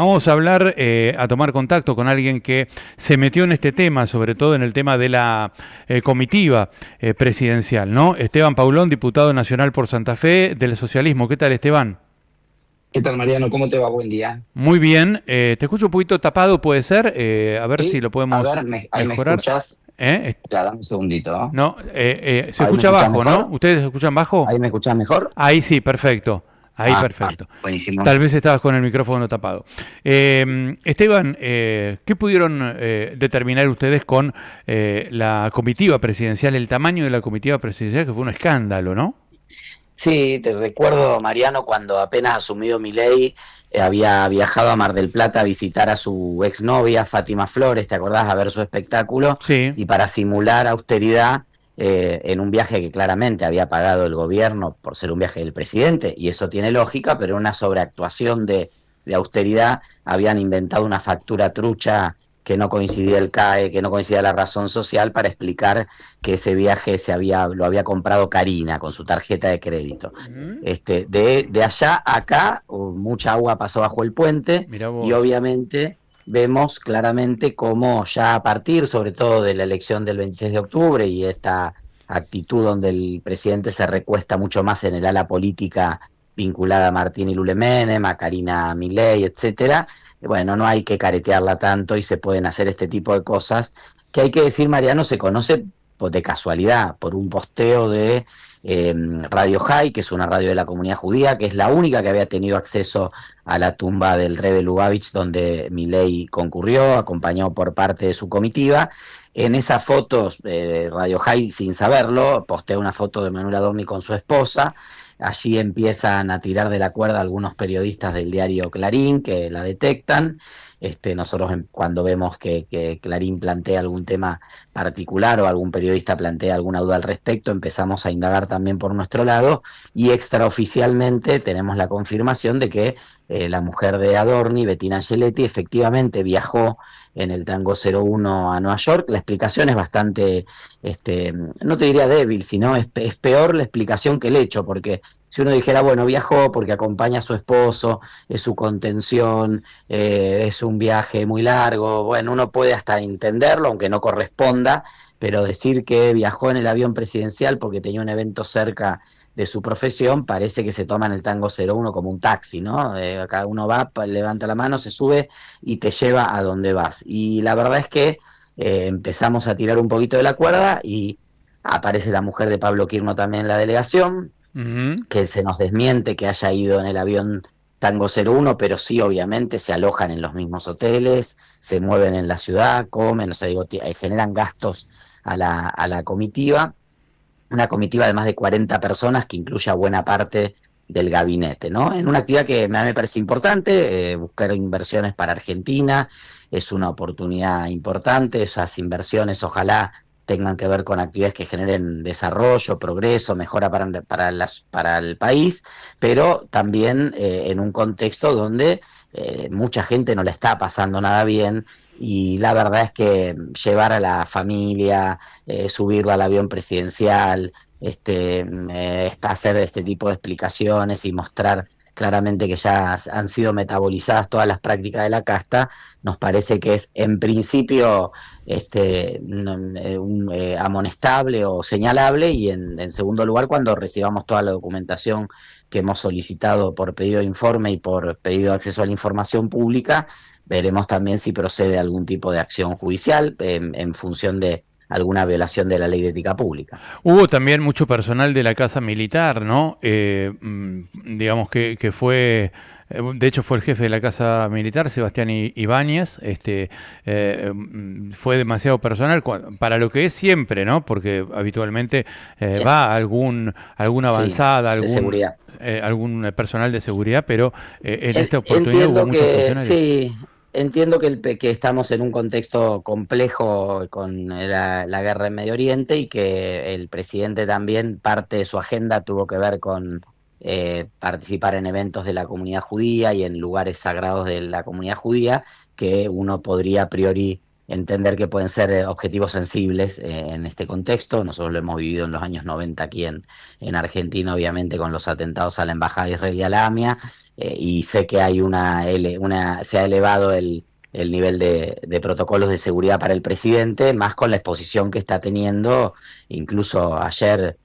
Vamos a hablar, a tomar contacto con alguien que se metió en este tema, sobre todo en el tema de la comitiva presidencial, ¿no? Esteban Paulón, diputado nacional por Santa Fe del socialismo. ¿Qué tal, Esteban? ¿Qué tal, Mariano? ¿Cómo te va? Buen día. Muy bien. Te escucho un poquito tapado, puede ser. A ver si Sí, lo a podemos ver, ahí me mejorar. escuchas. ¿Eh? Claro, dame un segundito, ¿no? No, se ¿Ahí me escucha escuchas bajo, ¿no? mejor? ¿Ustedes se escuchan bajo? ¿Ahí me escuchas mejor? Ahí sí, perfecto. Ahí perfecto. Buenísimo. Tal vez estabas con el micrófono tapado. Esteban, ¿qué pudieron determinar ustedes con la comitiva presidencial, el tamaño de la comitiva presidencial, que fue un escándalo, ¿no? Sí, te recuerdo, Mariano, cuando apenas asumido Milei, había viajado a Mar del Plata a visitar a su exnovia, Fátima Flores, ¿te acordás? A ver su espectáculo, Sí. y para simular austeridad, en un viaje que claramente había pagado el gobierno por ser un viaje del presidente, y eso tiene lógica, pero en una sobreactuación de austeridad habían inventado una factura trucha que no coincidía el CAE, que no coincidía la razón social para explicar que ese viaje lo había comprado Karina con su tarjeta de crédito. Ujú. De allá a acá, mucha agua pasó bajo el puente Mirá y vos. obviamente vemos claramente cómo ya a partir, sobre todo de la elección del 26 de octubre y esta actitud donde el presidente se recuesta mucho más en el ala política vinculada a Martín y Lule Menem, a Karina Milei, etcétera. Bueno, no hay que caretearla tanto y se pueden hacer este tipo de cosas que hay que decir, Mariano, se conoce de casualidad por un posteo de Radio High, que es una radio de la comunidad judía, que es la única que había tenido acceso a la tumba del Rebbe Lubavitch, donde Milei concurrió, acompañado por parte de su comitiva. En esas fotos, Radio High, sin saberlo, postea una foto de Manuel Adorni con su esposa. Allí empiezan a tirar de la cuerda algunos periodistas del diario Clarín que la detectan. Nosotros cuando vemos que Clarín plantea algún tema particular o algún periodista plantea alguna duda al respecto, empezamos a indagar también por nuestro lado y extraoficialmente tenemos la confirmación de que la mujer de Adorni, Bettina Angeletti, efectivamente viajó en el Tango 01 a Nueva York. La explicación es bastante, no te diría débil, sino es peor la explicación que el hecho, porque si uno dijera, bueno, viajó porque acompaña a su esposo, es su contención, es un viaje muy largo, bueno, uno puede hasta entenderlo, aunque no corresponda, pero decir que viajó en el avión presidencial porque tenía un evento cerca de su profesión, parece que se toma en el Tango 01 como un taxi, ¿no? Acá uno va, levanta la mano, se sube y te lleva a donde vas. Y la verdad es que empezamos a tirar un poquito de la cuerda y aparece la mujer de Pablo Quirno también en la delegación, Ujú. que se nos desmiente que haya ido en el avión Tango 01, pero sí, obviamente, se alojan en los mismos hoteles, se mueven en la ciudad, comen, o sea, digo, generan gastos a la comitiva, una comitiva de más de 40 personas que incluye a buena parte del gabinete, ¿no? En una actividad que me parece importante, buscar inversiones para Argentina, es una oportunidad importante, esas inversiones ojalá tengan que ver con actividades que generen desarrollo, progreso, mejora para el país, pero también en un contexto donde mucha gente no le está pasando nada bien y la verdad es que llevar a la familia, subirla al avión presidencial, hacer este tipo de explicaciones y mostrar claramente que ya han sido metabolizadas todas las prácticas de la casta, nos parece que es en principio amonestable o señalable y en segundo lugar cuando recibamos toda la documentación que hemos solicitado por pedido de informe y por pedido de acceso a la información pública, veremos también si procede algún tipo de acción judicial en función de alguna violación de la ley de ética pública. Hubo también mucho personal de la casa militar, ¿no? Digamos que fue, de hecho fue el jefe de la casa militar, Sebastián Ibáñez, fue demasiado personal para lo que es siempre, ¿no? Porque habitualmente Bien, va alguna sí, avanzada, de seguridad. algún personal de seguridad, pero en esta oportunidad hubo Entiendo muchos que, funcionarios. sí, entiendo que estamos en un contexto complejo con la guerra en Medio Oriente y que el presidente también, parte de su agenda tuvo que ver con participar en eventos de la comunidad judía y en lugares sagrados de la comunidad judía, que uno podría a priori entender que pueden ser objetivos sensibles en este contexto. Nosotros lo hemos vivido en los años 90 aquí en Argentina, obviamente con los atentados a la Embajada de Israel y a la AMIA, y sé que hay se ha elevado el nivel de protocolos de seguridad para el presidente, más con la exposición que está teniendo, incluso ayer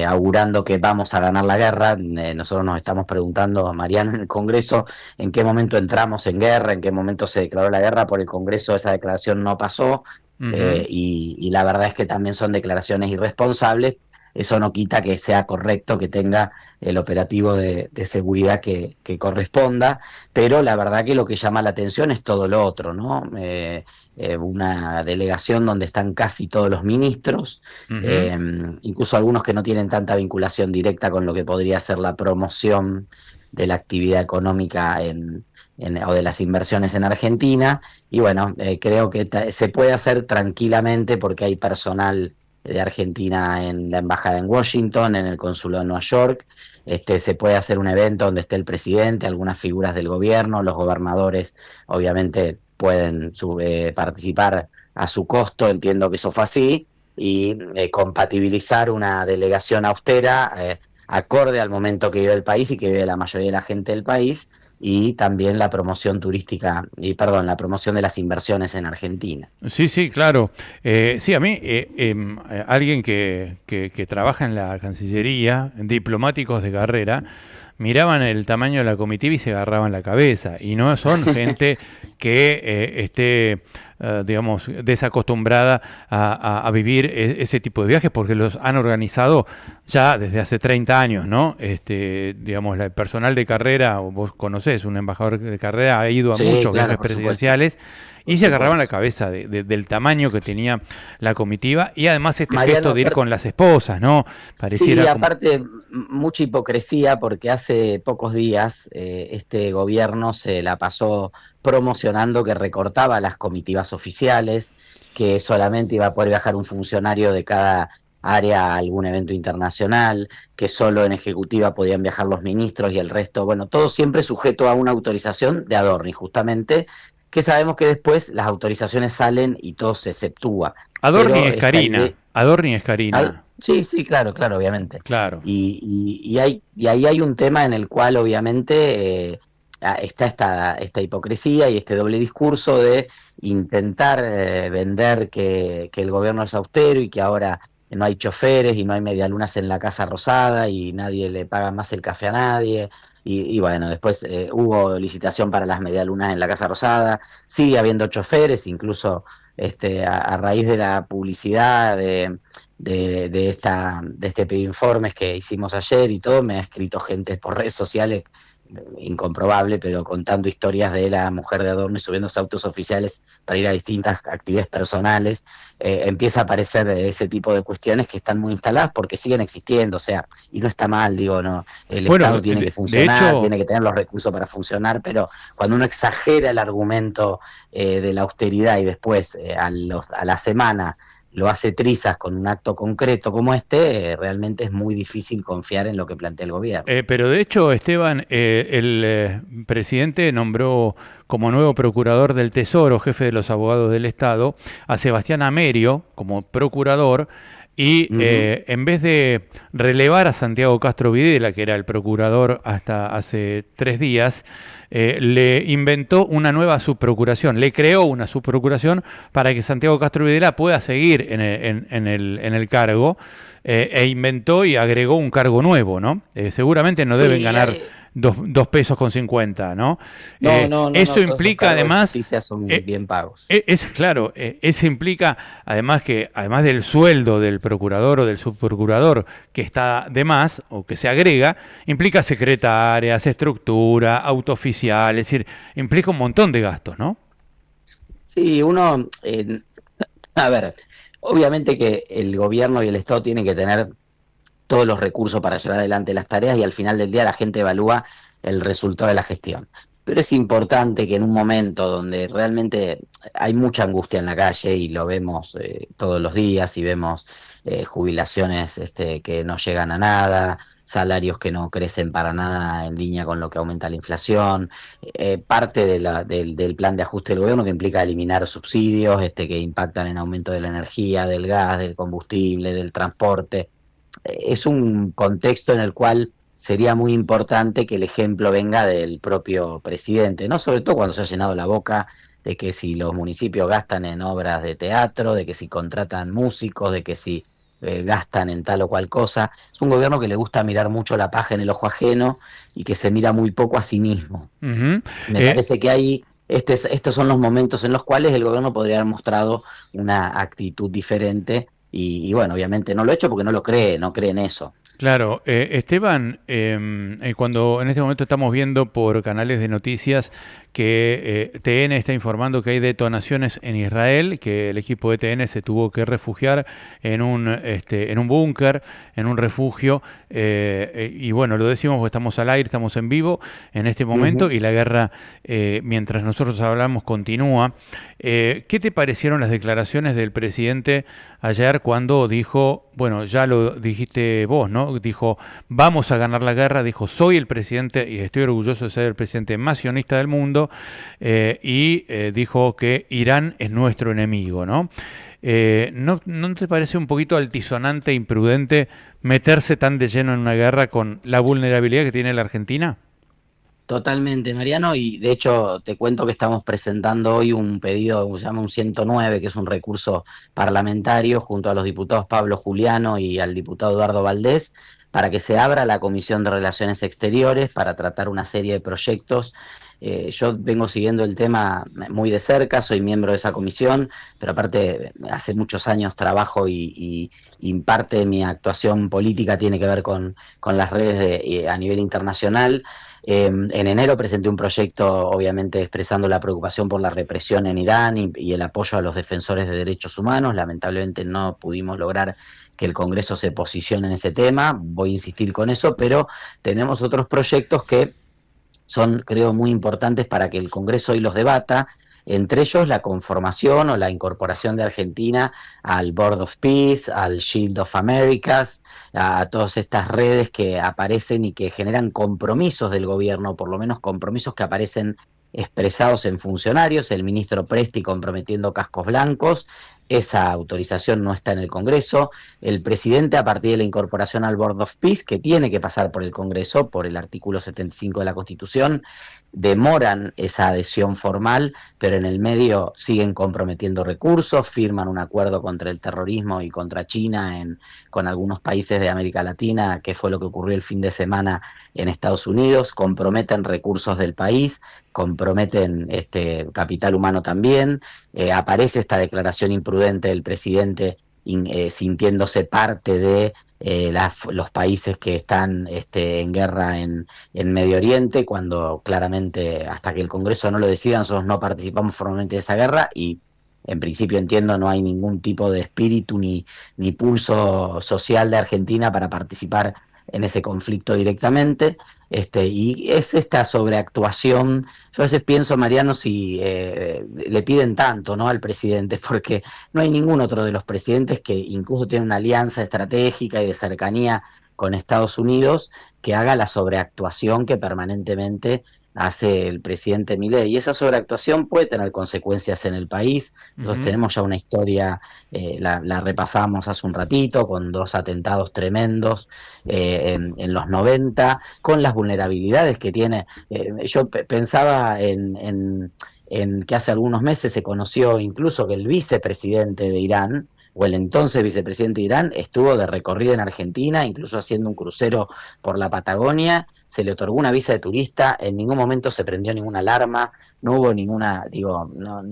augurando que vamos a ganar la guerra. Nosotros nos estamos preguntando, Mariano, en el Congreso, en qué momento entramos en guerra, en qué momento se declaró la guerra. Por el Congreso esa declaración no pasó, Ujú. y la verdad es que también son declaraciones irresponsables. Eso no quita que sea correcto que tenga el operativo de seguridad que corresponda, pero la verdad que lo que llama la atención es todo lo otro, ¿no? Una delegación donde están casi todos los ministros, Ujú. eh, incluso algunos que no tienen tanta vinculación directa con lo que podría ser la promoción de la actividad económica o de las inversiones en Argentina. Y bueno, creo que se puede hacer tranquilamente porque hay personal de Argentina en la embajada en Washington, en el consulado en Nueva York. Se puede hacer un evento donde esté el presidente, algunas figuras del gobierno, los gobernadores obviamente pueden participar a su costo, entiendo que eso fue así, y compatibilizar una delegación austera, acorde al momento que vive el país y que vive la mayoría de la gente del país, y también la promoción turística, y perdón, la promoción de las inversiones en Argentina. Sí, sí, claro. Sí, a mí, alguien que trabaja en la Cancillería, diplomáticos de carrera, miraban el tamaño de la comitiva y se agarraban la cabeza. Y no son gente que esté, digamos, desacostumbrada a vivir ese tipo de viajes, porque los han organizado ya desde hace 30 años, ¿no? Digamos, el personal de carrera, o vos conocés, un embajador de carrera ha ido a Sí, muchos claro, viajes por supuesto, presidenciales y por se agarraban la supuesto. cabeza del tamaño que tenía la comitiva y además este Mariano, gesto de ir con las esposas, ¿no? sí, Pareciera como... aparte mucha hipocresía porque hace pocos días este gobierno se la pasó promocionando que recortaba las comitivas oficiales, que solamente iba a poder viajar un funcionario de cada área a algún evento internacional, que solo en ejecutiva podían viajar los ministros y el resto, bueno, todo siempre sujeto a una autorización de Adorni, justamente, que sabemos que después las autorizaciones salen y todo se exceptúa. Adorni Pero es esta idea, Karina, Adorni es Karina, sí, sí, claro, claro, obviamente. claro. Y ahí hay un tema en el cual obviamente está esta hipocresía y este doble discurso de intentar vender que el gobierno es austero y que ahora no hay choferes y no hay medialunas en la Casa Rosada y nadie le paga más el café a nadie. Y bueno, después hubo licitación para las medialunas en la Casa Rosada, sigue habiendo choferes, incluso a raíz de la publicidad de este pedido de informes que hicimos ayer y todo, me ha escrito gente por redes sociales, incomprobable, pero contando historias de la mujer de Adorno y subiéndose a autos oficiales para ir a distintas actividades personales. Empieza a aparecer ese tipo de cuestiones que están muy instaladas porque siguen existiendo, o sea, y no está mal, digo, no, el Bueno, Estado tiene que de funcionar, hecho, tiene que tener los recursos para funcionar, pero cuando uno exagera el argumento de la austeridad y después a la semana lo hace trizas con un acto concreto como este, realmente es muy difícil confiar en lo que plantea el gobierno. pero de hecho, Esteban, el presidente nombró como nuevo procurador del Tesoro, jefe de los abogados del Estado, a Sebastián Amerio como procurador. Y Ujú. en vez de relevar a Santiago Castro Videla, que era el procurador hasta hace 3 días, le inventó una nueva subprocuración, le creó una subprocuración para que Santiago Castro Videla pueda seguir en el cargo, e inventó y agregó un cargo nuevo, ¿no? Seguramente no deben Sí, ganar 2 pesos con 50, ¿no? no, Eso todos esos implica cargos de además... justicia son eh, bien pagos. es claro, eso implica además que, además del sueldo del procurador o del subprocurador que está de más o que se agrega, implica secretarias, estructura, auto oficial, es decir, implica un montón de gastos, ¿no? Sí, a ver, obviamente que el gobierno y el Estado tienen que tener todos los recursos para llevar adelante las tareas y al final del día la gente evalúa el resultado de la gestión. Pero es importante que en un momento donde realmente hay mucha angustia en la calle y lo vemos todos los días y vemos jubilaciones que no llegan a nada, salarios que no crecen para nada en línea con lo que aumenta la inflación, parte del plan de ajuste del gobierno que implica eliminar subsidios que impactan en aumento de la energía, del gas, del combustible, del transporte. Es un contexto en el cual sería muy importante que el ejemplo venga del propio presidente, ¿no? Sobre todo cuando se ha llenado la boca de que si los municipios gastan en obras de teatro, de que si contratan músicos, de que si gastan en tal o cual cosa. Es un gobierno que le gusta mirar mucho la paja en el ojo ajeno y que se mira muy poco a sí mismo. Ujú. Me parece que hay, estos son los momentos en los cuales el gobierno podría haber mostrado una actitud diferente y bueno, obviamente no lo ha hecho porque no lo cree, no cree en eso. Claro, Esteban, cuando en este momento estamos viendo por canales de noticias que TN está informando que hay detonaciones en Israel, que el equipo de TN se tuvo que refugiar en un búnker, en un refugio, y bueno, lo decimos porque estamos al aire, estamos en vivo en este momento Ujú. y la guerra, mientras nosotros hablamos, continúa. ¿Qué te parecieron las declaraciones del presidente ayer cuando dijo, bueno, ya lo dijiste vos, ¿no? Dijo, vamos a ganar la guerra, dijo, soy el presidente y estoy orgulloso de ser el presidente más sionista del mundo, dijo que Irán es nuestro enemigo, ¿no? ¿No te parece un poquito altisonante e imprudente meterse tan de lleno en una guerra con la vulnerabilidad que tiene la Argentina? Totalmente, Mariano, y de hecho te cuento que estamos presentando hoy un pedido que se llama un 109, que es un recurso parlamentario, junto a los diputados Pablo Juliano y al diputado Eduardo Valdés, para que se abra la Comisión de Relaciones Exteriores para tratar una serie de proyectos. Yo vengo siguiendo el tema muy de cerca, soy miembro de esa comisión, pero aparte hace muchos años trabajo y parte de mi actuación política tiene que ver con las redes a nivel internacional. En enero presenté un proyecto, obviamente, expresando la preocupación por la represión en Irán y el apoyo a los defensores de derechos humanos. Lamentablemente no pudimos lograr que el Congreso se posicione en ese tema. Voy a insistir con eso, pero tenemos otros proyectos que son, creo, muy importantes para que el Congreso hoy los debata, entre ellos la conformación o la incorporación de Argentina al Board of Peace, al Shield of Americas, a todas estas redes que aparecen y que generan compromisos del gobierno, por lo menos compromisos que aparecen expresados en funcionarios, el ministro Presti comprometiendo cascos blancos, esa autorización no está en el Congreso, el presidente a partir de la incorporación al Board of Peace, que tiene que pasar por el Congreso, por el artículo 75 de la Constitución, demoran esa adhesión formal, pero en el medio siguen comprometiendo recursos, firman un acuerdo contra el terrorismo y contra China con algunos países de América Latina, que fue lo que ocurrió el fin de semana en Estados Unidos, comprometen recursos del país, comprometen capital humano también, aparece esta declaración imprudente del presidente sintiéndose parte de los países que están en guerra en Medio Oriente, cuando claramente hasta que el Congreso no lo decida, nosotros no participamos formalmente de esa guerra y en principio entiendo no hay ningún tipo de espíritu ni pulso social de Argentina para participar en ese conflicto directamente, y es esta sobreactuación. Yo a veces pienso, Mariano, si le piden tanto, ¿no?, al presidente, porque no hay ningún otro de los presidentes que incluso tiene una alianza estratégica y de cercanía con Estados Unidos que haga la sobreactuación que permanentemente hace el presidente Milei. Y esa sobreactuación puede tener consecuencias en el país. Nosotros Ujú. tenemos ya una historia, la repasamos hace un ratito, con dos atentados tremendos en los 90, con las vulnerabilidades que tiene. Yo pensaba en que hace algunos meses se conoció incluso que el vicepresidente de Irán, o el entonces vicepresidente de Irán, estuvo de recorrida en Argentina, incluso haciendo un crucero por la Patagonia, se le otorgó una visa de turista, en ningún momento se prendió ninguna alarma, no hubo ninguna, digo, no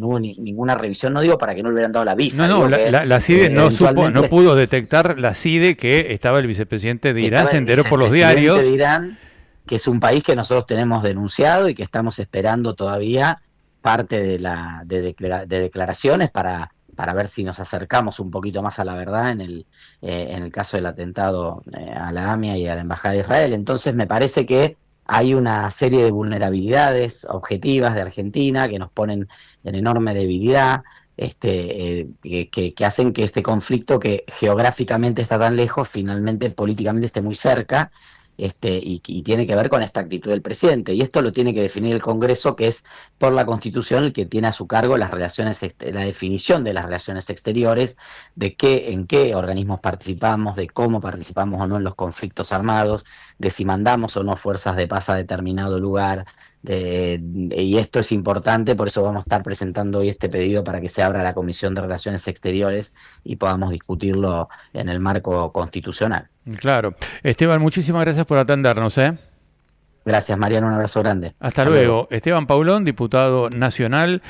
hubo ninguna revisión, no digo para que no le hubieran dado la No, visa, no, digo que la CIDE no eventualmente pudo detectar la CIDE que estaba el vicepresidente de que Irán, estaba se el enteró por los vicepresidente de diarios. Irán, que es un país que nosotros tenemos denunciado y que estamos esperando todavía parte de declaraciones para ver si nos acercamos un poquito más a la verdad en el caso del atentado a la AMIA y a la Embajada de Israel. Entonces me parece que hay una serie de vulnerabilidades objetivas de Argentina que nos ponen en enorme debilidad. que hacen que este conflicto, que geográficamente está tan lejos, finalmente políticamente esté muy cerca. Y tiene que ver con esta actitud del presidente. Y esto lo tiene que definir el Congreso, que es por la Constitución el que tiene a su cargo las relaciones, la definición de las relaciones exteriores, de en qué organismos participamos, de cómo participamos o no en los conflictos armados, de si mandamos o no fuerzas de paz a determinado lugar. Y esto es importante, por eso vamos a estar presentando hoy este pedido para que se abra la Comisión de Relaciones Exteriores y podamos discutirlo en el marco constitucional. Claro. Esteban, muchísimas gracias por atendernos, ¿eh? Gracias, Mariano, un abrazo grande. Hasta Hasta luego. luego. Esteban Paulón, diputado nacional.